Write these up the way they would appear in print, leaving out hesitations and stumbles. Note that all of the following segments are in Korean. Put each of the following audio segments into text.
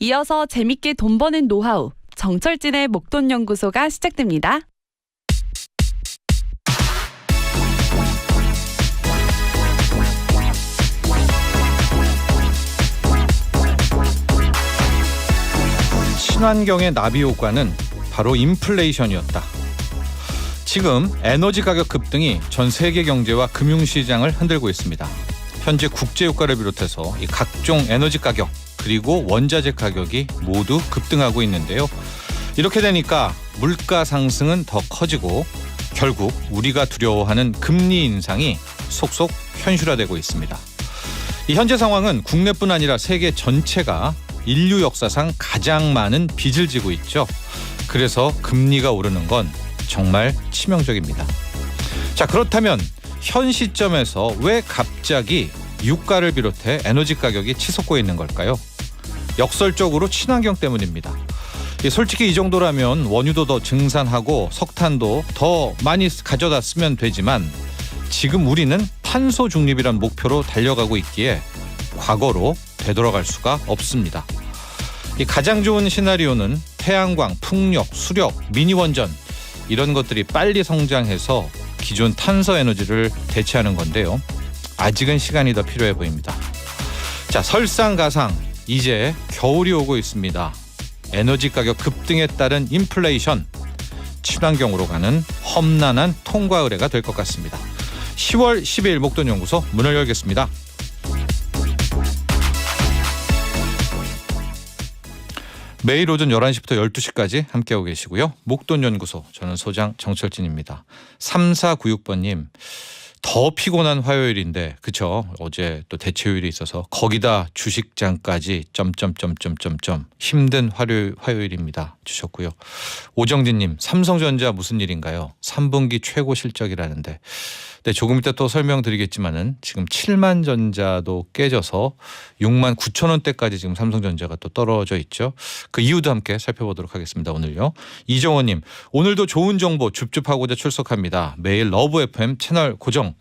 이어서 재밌게 돈 버는 노하우, 정철진의 목돈 연구소가 시작됩니다. 친환경의 나비 효과는 바로 인플레이션이었다. 지금 에너지 가격 급등이 전 세계 경제와 금융시장을 흔들고 있습니다. 현재 국제유가를 비롯해서 이 각종 에너지 가격 그리고 원자재 가격이 모두 급등하고 있는데요. 이렇게 되니까 물가 상승은 더 커지고 결국 우리가 두려워하는 금리 인상이 속속 현실화되고 있습니다. 이 현재 상황은 국내뿐 아니라 세계 전체가 인류 역사상 가장 많은 빚을 지고 있죠. 그래서 금리가 오르는 건 정말 치명적입니다. 자, 그렇다면 현 시점에서 왜 갑자기 유가를 비롯해 에너지 가격이 치솟고 있는 걸까요? 역설적으로 친환경 때문입니다. 솔직히 이 정도라면 원유도 더 증산하고 석탄도 더 많이 가져다 쓰면 되지만 지금 우리는 탄소 중립이란 목표로 달려가고 있기에 과거로 되돌아갈 수가 없습니다. 가장 좋은 시나리오는 태양광, 풍력, 수력, 미니원전 이런 것들이 빨리 성장해서 기존 탄소 에너지를 대체하는 건데요. 아직은 시간이 더 필요해 보입니다. 자, 설상가상 이제 겨울이 오고 있습니다. 에너지 가격 급등에 따른 인플레이션, 친환경으로 가는 험난한 통과 의례가 될 것 같습니다. 10월 12일 목돈연구소 문을 열겠습니다. 매일 오전 11시부터 12시까지 함께하고 계시고요. 목돈연구소, 저는 소장 정철진입니다. 3496번님, 더 피곤한 화요일인데 그쵸? 어제 또 대체휴일이 있어서 거기다 주식장까지 힘든 화요일입니다 주셨고요. 오정진님, 삼성전자 무슨 일인가요? 3분기 최고 실적이라는데 네, 조금 이따 또 설명드리겠지만은 지금 7만 전자도 깨져서 6만 9천 원대까지 지금 삼성전자가 또 떨어져 있죠. 그 이유도 함께 살펴보도록 하겠습니다. 오늘요. 이정호님, 오늘도 좋은 정보 줍줍하고자 출석합니다. 매일 러브 FM 채널 고정.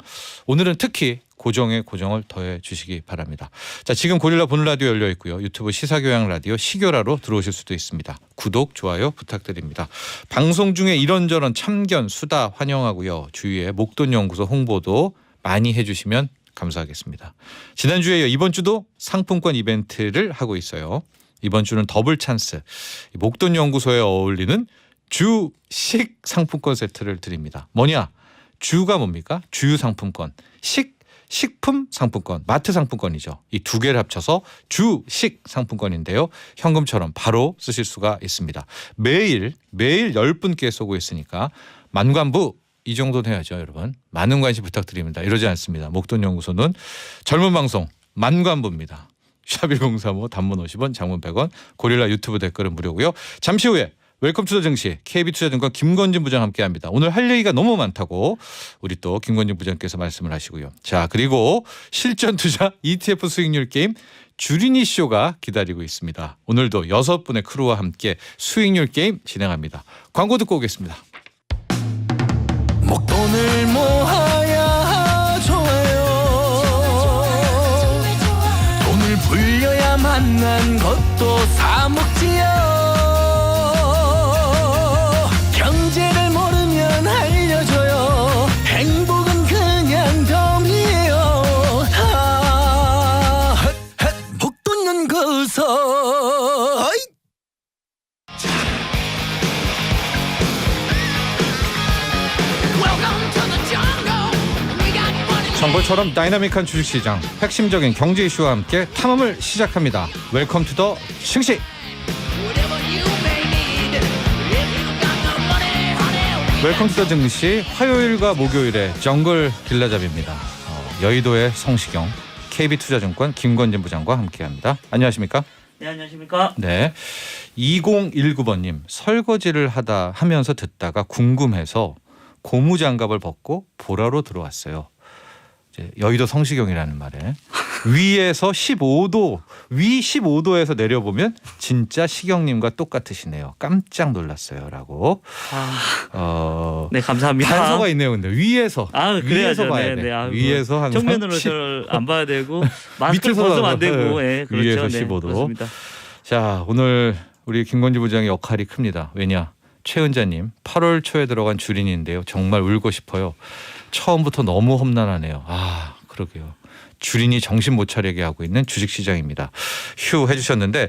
오늘은 특히 고정에 고정을 더해 주시기 바랍니다. 자, 지금 고릴라 본 라디오 열려 있고요. 유튜브 시사교양 라디오 시교라로 들어오실 수도 있습니다. 구독, 좋아요 부탁드립니다. 방송 중에 이런저런 참견, 수다 환영하고요. 주위에 목돈연구소 홍보도 많이 해주시면 감사하겠습니다. 지난주에 이어 이번 주도 상품권 이벤트를 하고 있어요. 이번 주는 더블 찬스, 목돈연구소에 어울리는 주식 상품권 세트를 드립니다. 뭐냐? 주가 뭡니까? 주유 상품권, 식품 상품권, 마트 상품권이죠. 이 두 개를 합쳐서 주식 상품권인데요. 현금처럼 바로 쓰실 수가 있습니다. 매일 10분께 쏘고 있으니까 만관부 이 정도는 해야죠, 여러분. 많은 관심 부탁드립니다. 이러지 않습니다. 목돈연구소는 젊은 방송 만관부입니다. 샵1035 단문 50원, 장문 100원, 고릴라 유튜브 댓글은 무료고요. 잠시 후에 웰컴 투자 증시 KB투자증권 김건진 부장 함께합니다. 오늘 할 얘기가 너무 많다고 우리 또 김건진 부장께서 말씀을 하시고요. 자, 그리고 실전 투자 ETF 수익률 게임 주린이 쇼가 기다리고 있습니다. 오늘도 6분의 크루와 함께 수익률 게임 진행합니다. 광고 듣고 오겠습니다. 목돈을 모아야 좋아요. 돈을 불려야 만난 것도 사먹지요. 경제를 모르면 알려줘요. 행복은 그냥 덤이에요. 목돈연구소. 정글처럼 다이나믹한 주식시장, 핵심적인 경제 이슈와 함께 탐험을 시작합니다. 웰컴 투 더 증시. 웰컴 투 더 증시 화요일과 목요일에 정글 길라잡입니다. 여의도의 성시경, KB투자증권 김건진 부장과 함께합니다. 안녕하십니까? 네, 안녕하십니까? 네, 2019번님, 설거지를 하면서 듣다가 궁금해서 고무장갑을 벗고 보라로 들어왔어요. 여의도 성시경이라는 말에 위에서 15도, 위 15도에서 내려보면 진짜 시경님과 똑같으시네요. 깜짝 놀랐어요라고. 네, 감사합니다. 단서가 있네요. 근데 위에서, 그래야죠. 위에서 봐야 네, 돼. 네. 위에서 항상 정면으로 저를 안 봐야 되고 마스크를 벗으면 안 되고, 네, 그렇죠. 위에서 네, 15도. 그렇습니다. 자, 오늘 우리 김건희 부장의 역할이 큽니다. 왜냐? 최은자님 8월 초에 들어간 주린인데요. 정말 울고 싶어요. 처음부터 너무 험난하네요. 아, 그러게요. 주린이 정신 못 차리게 하고 있는 주식시장입니다. 휴 해주셨는데,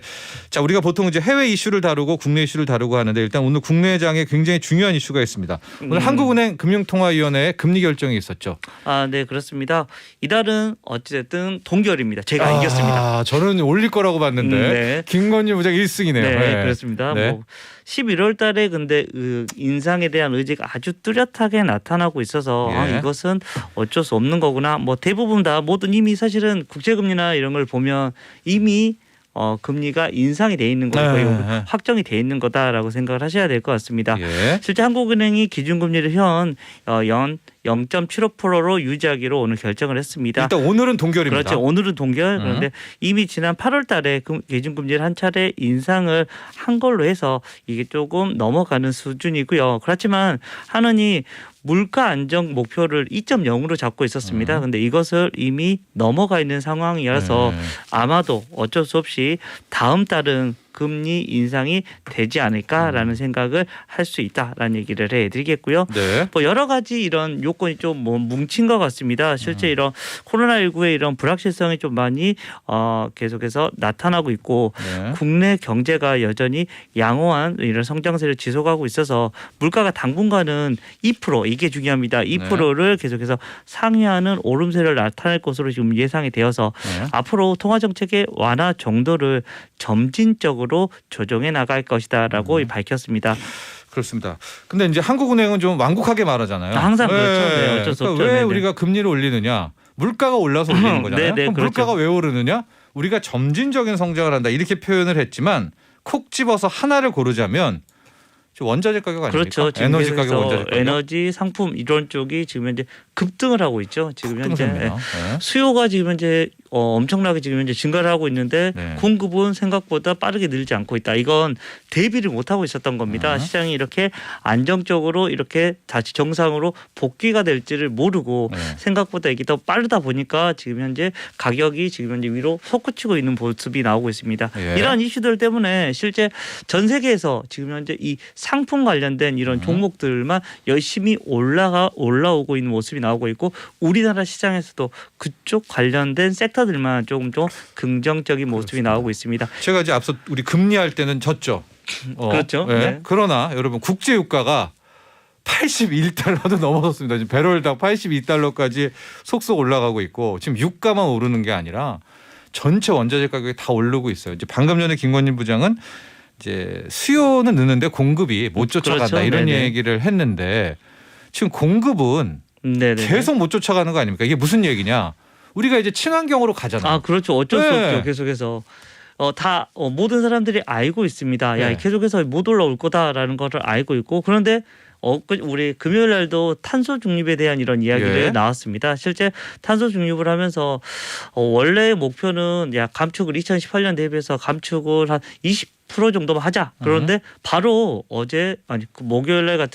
자, 우리가 보통 이제 해외 이슈를 다루고 국내 이슈를 다루고 하는데, 일단 오늘 국내장에 굉장히 중요한 이슈가 있습니다. 오늘 한국은행 금융통화위원회의 금리 결정이 있었죠. 아, 네, 그렇습니다. 이달은 어찌됐든 동결입니다. 제가 이겼습니다. 저는 올릴 거라고 봤는데 네. 김건희 부장 1승이네요. 네, 그렇습니다. 네. 뭐 11월 달에 근데 인상에 대한 의지가 아주 뚜렷하게 나타나고 있어서 예. 이것은 어쩔 수 없는 거구나. 뭐 대부분 다 모든 이미 사실은 국제금리나 이런 걸 보면 이미 금리가 인상이 돼 있는 거고 네. 확정이 돼 있는 거다라고 생각을 하셔야 될 것 같습니다. 예. 실제 한국은행이 기준금리를 연 0.75%로 유지하기로 오늘 결정을 했습니다. 일단 오늘은 동결입니다. 그렇죠. 오늘은 동결. 그런데 이미 지난 8월 달에 기준금리를 한 차례 인상을 한 걸로 해서 이게 조금 넘어가는 수준이고요. 그렇지만 한은이 물가 안정 목표를 2.0으로 잡고 있었습니다. 그런데 이것을 이미 넘어가 있는 상황이라서 아마도 어쩔 수 없이 다음 달은 금리 인상이 되지 않을까라는 생각을 할 수 있다라는 얘기를 해드리겠고요. 네. 뭐 여러 가지 이런 요건이 좀 뭐 뭉친 것 같습니다. 실제 이런 코로나19의 이런 불확실성이 좀 많이 계속해서 나타나고 있고 네. 국내 경제가 여전히 양호한 이런 성장세를 지속하고 있어서 물가가 당분간은 2% 이게 중요합니다. 2%를 계속해서 상회하는 오름세를 나타낼 것으로 지금 예상이 되어서 앞으로 통화 정책의 완화 정도를 점진적으로 조정해 나갈 것이다라고 밝혔습니다. 그렇습니다. 근데 이제 한국은행은 좀 완곡하게 말하잖아요. 항상 그렇죠. 네, 어쩔 수 없죠. 왜 네네. 우리가 금리를 올리느냐? 물가가 올라서 올리는 거잖아요. 네네, 그럼 그렇죠. 물가가 왜 오르느냐? 우리가 점진적인 성장을 한다 이렇게 표현을 했지만 콕 집어서 하나를 고르자면 원자재 가격 아닙니까? 그렇죠. 지금 에너지 가격, 원자재 가격. 에너지 상품 이런 쪽이 지금 현재 급등을 하고 있죠. 지금 현재 급등세네요. 수요가 지금 현재 엄청나게 지금 현재 증가를 하고 있는데 네. 공급은 생각보다 빠르게 늘지 않고 있다. 이건 대비를 못 하고 있었던 겁니다. 시장이 이렇게 안정적으로 이렇게 다시 정상으로 복귀가 될지를 모르고 생각보다 이게 더 빠르다 보니까 지금 현재 가격이 지금 현재 위로 솟구치고 있는 모습이 나오고 있습니다. 예. 이러한 이슈들 때문에 실제 전 세계에서 지금 현재 이 상품 관련된 이런 종목들만 열심히 올라오고 있는 모습이 나오고 있고 우리나라 시장에서도 그쪽 관련된 섹터들만 조금 더 긍정적인 모습이 나오고 있습니다. 제가 이제 앞서 우리 금리할 때는 졌죠. 그렇죠. 네. 그러나 여러분 국제 유가가 81달러도 넘어섰습니다. 지금 배럴당 82달러까지 속속 올라가고 있고 지금 유가만 오르는 게 아니라 전체 원자재 가격이 다 오르고 있어요. 이제 방금 전에 김건희 부장은 이제 수요는 느는데 공급이 못 쫓아간다 그렇죠. 이런 네네. 얘기를 했는데 지금 공급은 네네. 계속 못 쫓아가는 거 아닙니까? 이게 무슨 얘기냐? 우리가 이제 친환경으로 가잖아요. 아 그렇죠. 어쩔 수 네. 없죠. 계속해서 모든 사람들이 알고 있습니다. 네. 야 계속해서 못 올라올 거다라는 것을 알고 있고 그런데 우리 금요일 날도 탄소 중립에 대한 이런 이야기를 예. 나왔습니다. 실제 탄소 중립을 하면서 원래의 목표는 감축을 2018년 대비해서 감축을 한 20% 정도만 하자. 그런데 바로 목요일 날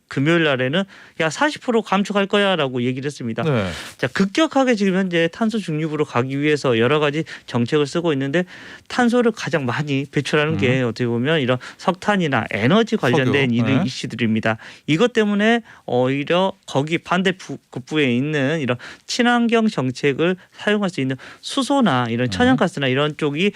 금요일 날에는 40% 감축할 거야라고 얘기를 했습니다. 네. 자, 급격하게 지금 현재 탄소 중립으로 가기 위해서 여러 가지 정책을 쓰고 있는데 탄소를 가장 많이 배출하는 게 어떻게 보면 이런 석탄이나 에너지 관련된 석유. 네. 이슈들입니다. 이것 때문에 오히려 거기 반대급부에 있는 이런 친환경 정책을 사용할 수 있는 수소나 이런 천연가스나 이런 쪽이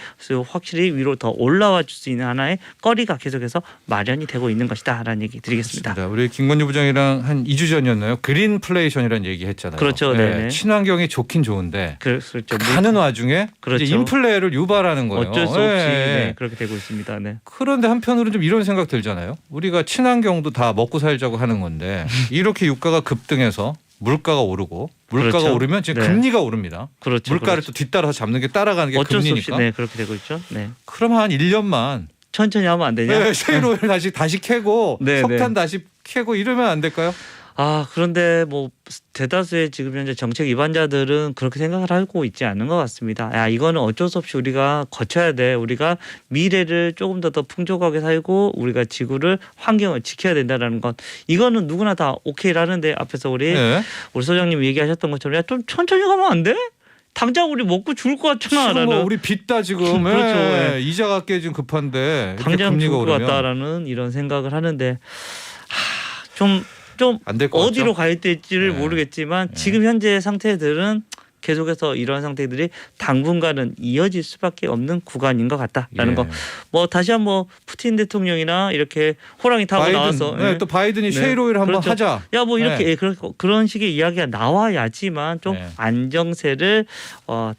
확실히 위로 더 올라와 줄 수 있는 하나의 거리가 계속해서 마련이 되고 있는 것이다라는 얘기 드리겠습니다. 그렇습니다. 우리 김건희 부장이랑 한 2주 전이었나요? 그린플레이션이라는 얘기 했잖아요. 그렇죠. 네네. 친환경이 좋긴 좋은데 그렇죠. 가는 와중에 그렇죠. 이제 인플레를 유발하는 거예요. 어쩔 수 없이 그렇게 되고 있습니다. 네. 그런데 한편으로는 좀 이런 생각 들잖아요. 우리가 친환경도 다 먹고 살자고 하는 건데 이렇게 유가가 급등해서 물가가 오르고 물가가 그렇죠. 오르면 지금 네. 금리가 오릅니다. 그렇죠. 물가를 그렇죠. 또 뒤따라서 잡는 게 따라가는 게 어쩔 수 없이 금리니까. 그렇게 되고 있죠. 네. 그럼 한 1년만 천천히 하면 안 되냐? 세일오일 다시 캐고 네, 석탄 네. 다시 캐고 이러면 안 될까요? 그런데 뭐 대다수의 지금 현재 정책 위반자들은 그렇게 생각을 하고 있지 않는 것 같습니다. 이거는 어쩔 수 없이 우리가 거쳐야 돼. 우리가 미래를 조금 더 풍족하게 살고 우리가 지구를 환경을 지켜야 된다라는 것. 이거는 누구나 다 오케이를 하는데 앞에서 우리 네. 소장님 얘기하셨던 것처럼 좀 천천히 가면 안 돼? 당장 우리 먹고 죽을 것 지금 같잖아라는 뭐 우리 빚다 지금 그렇죠. 예. 예. 이자가 깨진 급한데 이렇게 당장 금리가 죽을 것 오르면 같다라는 이런 생각을 하는데 좀 안 될 것 어디로 같죠. 가야 될지를 네. 모르겠지만 네. 지금 현재 상태들은 계속해서 이러한 상태들이 당분간은 이어질 수밖에 없는 구간인 것 같다라는 예. 거. 뭐 다시 한번 푸틴 대통령이나 이렇게 호랑이 타고 바이든, 나와서 네, 또 바이든이 쉐일오일 한번 그렇죠. 하자. 야 뭐 이렇게 네. 그런 식의 이야기가 나와야지만 좀 네. 안정세를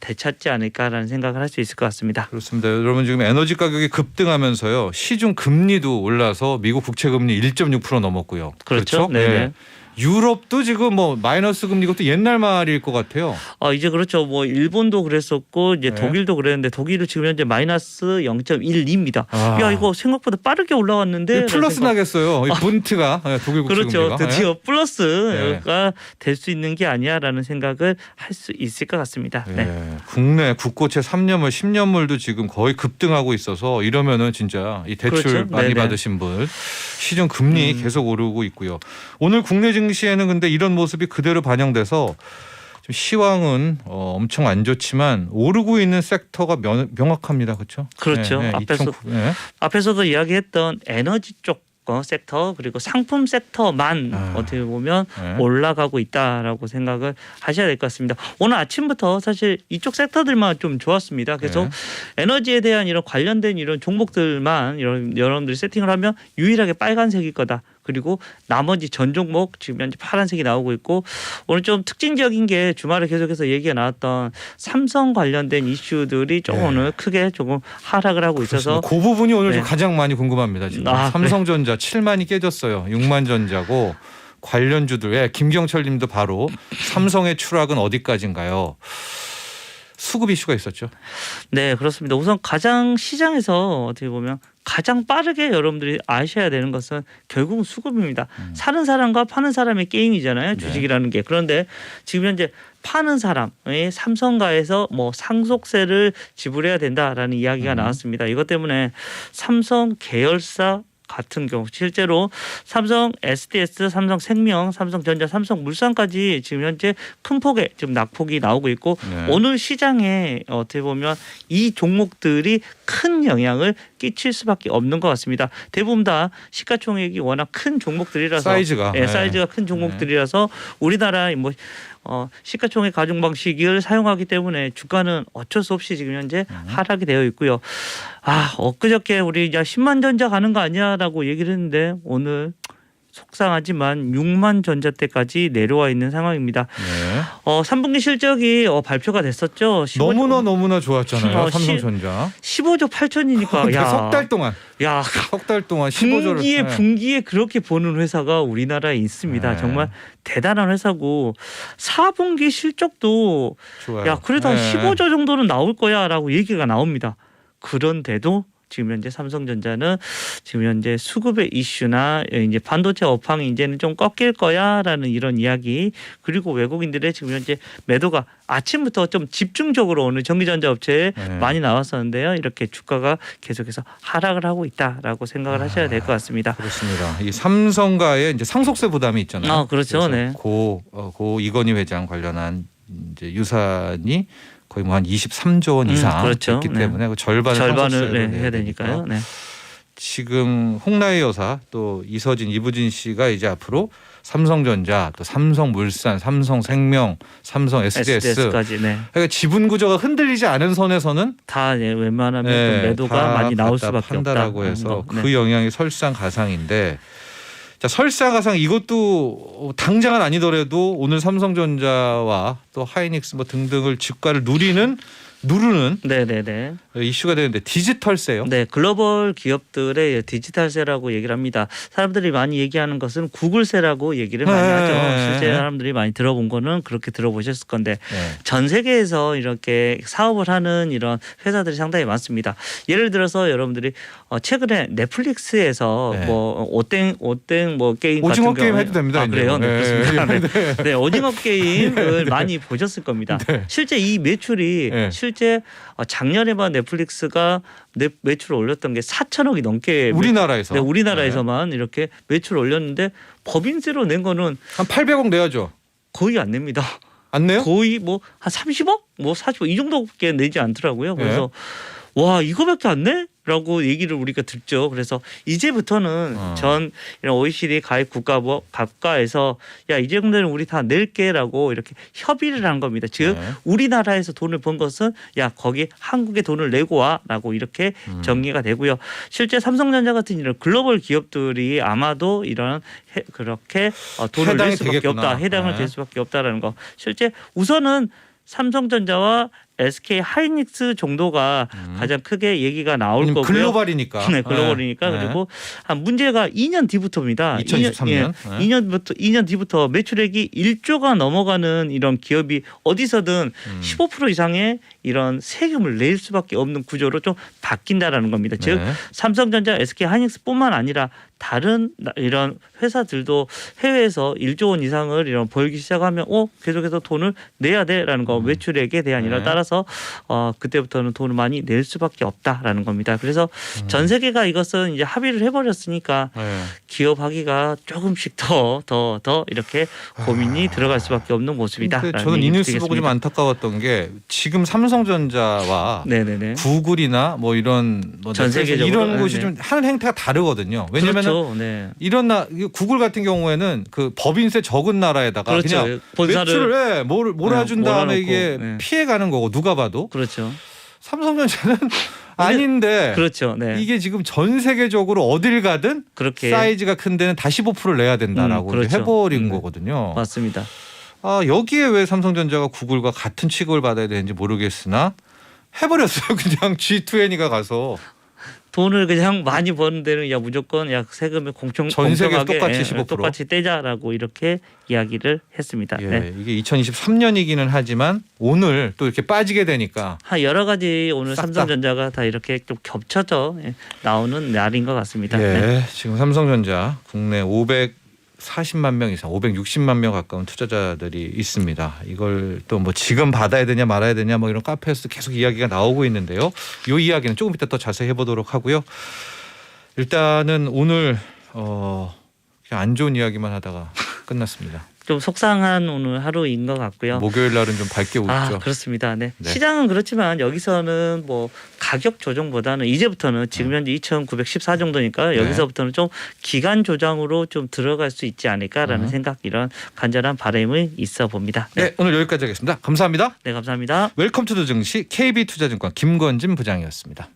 되찾지 않을까라는 생각을 할 수 있을 것 같습니다. 그렇습니다. 여러분 지금 에너지 가격이 급등하면서요. 시중 금리도 올라서 미국 국채 금리 1.6% 넘었고요. 그렇죠. 네네. 예. 유럽도 지금 뭐 마이너스 금리 것도 옛날 말일 것 같아요. 이제 그렇죠. 뭐 일본도 그랬었고 이제 네. 독일도 그랬는데 독일은 지금 현재 마이너스 0.12입니다. 아. 야 이거 생각보다 빠르게 올라왔는데 플러스 나겠어요. 이 분트가 예, 독일 국채 그렇죠. 금리가. 드디어 예. 플러스가 될 수 있는 게 아니야라는 생각을 할 수 있을 것 같습니다. 네. 예. 국내 국고채 3년물, 10년물도 지금 거의 급등하고 있어서 이러면은 진짜 이 대출 그렇죠. 많이 네네. 받으신 분 시중 금리 계속 오르고 있고요. 오늘 국내 증시에는 근데 이런 모습이 그대로 반영돼서 좀 시황은 엄청 안 좋지만 오르고 있는 섹터가 명확합니다. 그렇죠? 그렇죠. 앞에서도 이야기했던 에너지 쪽 섹터 그리고 상품 섹터만 어떻게 보면 올라가고 있다라고 생각을 하셔야 될 것 같습니다. 오늘 아침부터 사실 이쪽 섹터들만 좀 좋았습니다. 그래서 에너지에 대한 이런 관련된 이런 종목들만 여러분들이 세팅을 하면 유일하게 빨간색일 거다. 그리고 나머지 전 종목 지금 현재 파란색이 나오고 있고 오늘 좀 특징적인 게 주말에 계속해서 얘기가 나왔던 삼성 관련된 이슈들이 좀 오늘 크게 조금 하락을 하고 있어서 그 부분이 오늘 네. 좀 가장 많이 궁금합니다. 지금 삼성전자 7만이 깨졌어요. 6만 전자고 관련주들 김경철님도 바로 삼성의 추락은 어디까지인가요? 수급 이슈가 있었죠. 네, 그렇습니다. 우선 가장 시장에서 어떻게 보면 가장 빠르게 여러분들이 아셔야 되는 것은 결국은 수급입니다. 사는 사람과 파는 사람의 게임이잖아요. 주식이라는 게. 그런데 지금 현재 파는 사람의 삼성가에서 뭐 상속세를 지불해야 된다라는 이야기가 나왔습니다. 이것 때문에 삼성 계열사 같은 경우 실제로 삼성 SDS, 삼성생명, 삼성전자, 삼성물산까지 지금 현재 큰 폭의 지금 낙폭이 나오고 있고 오늘 시장에 어떻게 보면 이 종목들이 큰 영향을 끼칠 수밖에 없는 것 같습니다. 대부분 다 시가총액이 워낙 큰 종목들이라서 사이즈가 사이즈가 큰 종목들이라서 우리나라 뭐 시가총액 가중 방식을 사용하기 때문에 주가는 어쩔 수 없이 지금 현재 하락이 되어 있고요. 엊그저께 우리 10만 전자 가는 거 아니야라고 얘기를 했는데 오늘 속상하지만 6만 전자대까지 내려와 있는 상황입니다. 3분기 실적이 발표가 됐었죠. 너무나 좋았잖아요. 삼성전자. 15조 8천이니까 석 달 동안. 석 달 동안 15조를. 분기에 그렇게 보는 회사가 우리나라에 있습니다. 정말 대단한 회사고 4분기 실적도 좋아요. 그래도 한 15조 정도는 나올 거야라고 얘기가 나옵니다. 그런데도 지금 현재 삼성전자는 지금 현재 수급의 이슈나 이제 반도체 업황이 이제는 좀 꺾일 거야라는 이런 이야기 그리고 외국인들의 지금 현재 매도가 아침부터 좀 집중적으로 오늘 전기전자 업체에 많이 나왔었는데요. 이렇게 주가가 계속해서 하락을 하고 있다라고 생각을 하셔야 될 것 같습니다. 그렇습니다. 이 삼성가에 이제 상속세 부담이 있잖아요. 그렇죠. 네. 고 이건희 회장 관련한 이제 유산이 거의 뭐 한 23조 원 이상 그렇죠. 있기 때문에 그 절반을 해야 되니까요. 네. 지금 홍라희 여사 또 이서진, 이부진 씨가 이제 앞으로 삼성전자, 또 삼성물산, 삼성생명, 삼성 SDS까지 그러니까 지분 구조가 흔들리지 않은 선에서는 다 웬만하면 매도가 많이 나올 수밖에 없다라고 해서 그 영향이 설상가상인데. 자, 설상가상 이것도 당장은 아니더라도 오늘 삼성전자와 또 하이닉스 뭐 등등을 주가를 누르는 이슈가 되는데 디지털세요? 네, 글로벌 기업들의 디지털세라고 얘기를 합니다. 사람들이 많이 얘기하는 것은 구글세라고 얘기를 많이 하죠. 실제 사람들이 많이 들어본 거는 그렇게 들어보셨을 건데 전 세계에서 이렇게 사업을 하는 이런 회사들이 상당히 많습니다. 예를 들어서 여러분들이 최근에 넷플릭스에서 뭐 오땡 뭐 게임 오징어 같은 게임 경우에 해도 됩니다. 그래요? 네, 그렇습니다. 네, 오징어 게임을 많이 보셨을 겁니다. 실제 이 매출이 실제 작년에만 넷플릭스가 매출을 올렸던 게 4천억이 넘게 우리나라에서 우리나라에서만 이렇게 매출을 올렸는데 법인세로 낸 거는 한 800억 내야죠. 거의 안 냅니다. 안 내요? 거의 뭐 한 30억, 뭐 40억 이 정도밖에 내지 않더라고요. 그래서 와 이거밖에 안 내? 라고 얘기를 우리가 듣죠. 그래서 이제부터는 전 이런 OECD 가입 국가에서 야 이 정도는 우리 다 낼게라고 이렇게 협의를 한 겁니다. 즉 우리나라에서 돈을 번 것은 야 거기 한국에 돈을 내고 와라고 이렇게 정리가 되고요. 실제 삼성전자 같은 이런 글로벌 기업들이 아마도 이런 그렇게 돈을 낼 수밖에 되겠구나. 없다. 해당을 될 수밖에 없다라는 거. 실제 우선은 삼성전자와 SK 하이닉스 정도가 가장 크게 얘기가 나올 거고요. 글로벌이니까. 네, 글로벌이니까. 그리고 한 문제가 2년 뒤부터입니다. 2023년. 2년 뒤부터 매출액이 1조가 넘어가는 이런 기업이 어디서든 15% 이상의 이런 세금을 낼 수밖에 없는 구조로 좀 바뀐다라는 겁니다. 즉 삼성전자, SK 하이닉스뿐만 아니라 다른 이런 회사들도 해외에서 1조 원 이상을 이런 벌기 시작하면 계속해서 돈을 내야 돼라는 거 매출액에 대한이라 따라서 그때부터는 돈을 많이 낼 수밖에 없다라는 겁니다. 그래서 전 세계가 이것은 이제 합의를 해버렸으니까 기업하기가 조금씩 더 이렇게 고민이 들어갈 수밖에 없는 모습이다. 저는 이 뉴스 보고 좀 안타까웠던 게 지금 삼성전자와 네네네. 구글이나 뭐 이런 전 세계적으로 이런 곳이 좀 하는 행태가 다르거든요. 왜냐하면 그렇죠. 네. 이런 구글 같은 경우에는 그 법인세 적은 나라에다가 그렇죠. 그냥 본사를 매출을 몰아준 다음에 몰아놓고, 이게 피해가는 거고 누가 봐도 그렇죠. 삼성전자는 아닌데 그렇죠. 네. 이게 지금 전 세계적으로 어딜 가든 그렇게 사이즈가 큰 데는 다 15%를 내야 된다라고 그렇죠. 해버린 거거든요. 맞습니다. 여기에 왜 삼성전자가 구글과 같은 취급을 받아야 되는지 모르겠으나 해버렸어요. 그냥 G20가 가서. 돈을 그냥 많이 버는 데는 무조건 세금을 전 세계 똑같이 15%. 똑같이 떼자라고 이렇게 이야기를 했습니다. 네. 이게 2023년이기는 하지만 오늘 또 이렇게 빠지게 되니까 여러 가지 오늘 싹 삼성전자가 다 이렇게 좀 겹쳐져 나오는 날인 것 같습니다. 지금 삼성전자 국내 540만 명 이상, 560만 명 가까운 투자자들이 있습니다. 이걸 또 뭐 지금 받아야 되냐 말아야 되냐 뭐 이런 카페에서 계속 이야기가 나오고 있는데요. 이 이야기는 조금 이따 더 자세히 해보도록 하고요. 일단은 오늘 그냥 안 좋은 이야기만 하다가 끝났습니다. 좀 속상한 오늘 하루인 것 같고요. 목요일 날은 좀 밝게 웃죠. 그렇습니다. 네. 네. 시장은 그렇지만 여기서는 뭐 가격 조정보다는 이제부터는 지금 현재 2,914 정도니까 여기서부터는 좀 기간 조정으로 좀 들어갈 수 있지 않을까라는 생각, 이런 간절한 바람이 있어 봅니다. 네, 오늘 여기까지 하겠습니다. 감사합니다. 네, 감사합니다. 웰컴 투 더 증시 KB투자증권 김건진 부장이었습니다.